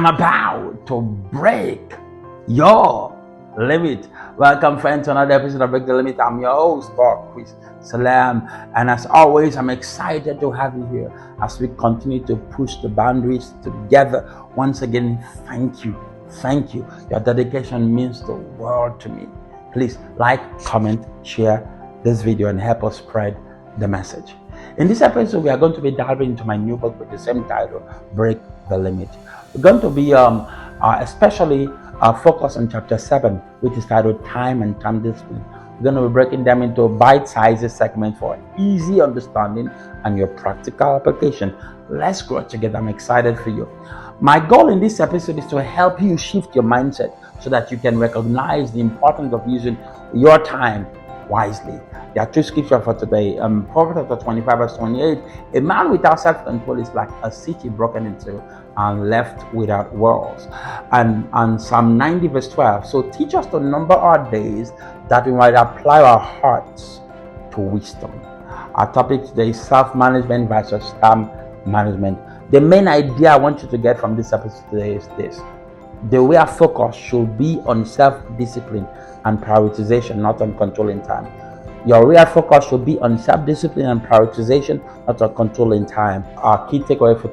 I'm about to break your limit. Welcome, friends, to another episode of Break the Limit. I'm your host, Chris-Salaam, and as always, I'm excited to have you here as we continue to push the boundaries together. Once again, thank you. Thank you. Your dedication means the world to me. Please like, comment, share this video, and help us spread the message. In this episode, we are going to be diving into my new book with the same title, Break the Limit. We're going to be especially focused on chapter 7, which is titled Time and Time Discipline. We're going to be breaking them into bite-sized segments for easy understanding and your practical application. Let's grow together. I'm excited for you. My goal in this episode is to help you shift your mindset so that you can recognize the importance of using your time wisely. There are two scriptures for today. Proverbs chapter 25 verse 28. A man without self-control is like a city broken into and left without walls. And Psalm 90 verse 12. So teach us to number our days that we might apply our hearts to wisdom. Our topic today is self-management versus time management. The main idea I want you to get from this episode today is this. The way our focus should be on self-discipline and prioritization, not on controlling time. Your real focus should be on self-discipline and prioritization, not on controlling time. Our key takeaways for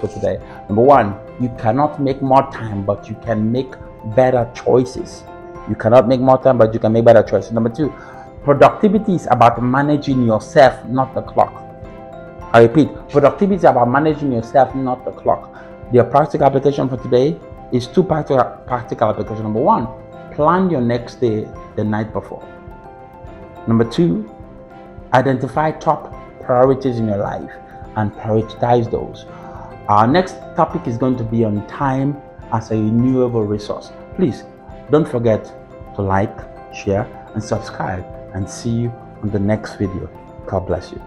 today. Number one, you cannot make more time, but you can make better choices. You cannot make more time, but you can make better choices. Number two, productivity is about managing yourself, not the clock. I repeat, productivity is about managing yourself, not the clock. The practical application for today is two practical applications. Number one, plan your next day the night before. Number two, identify top priorities in your life and prioritize those. Our next topic is going to be on time as a renewable resource. Please don't forget to like, share, and subscribe, and see you on the next video. God bless you.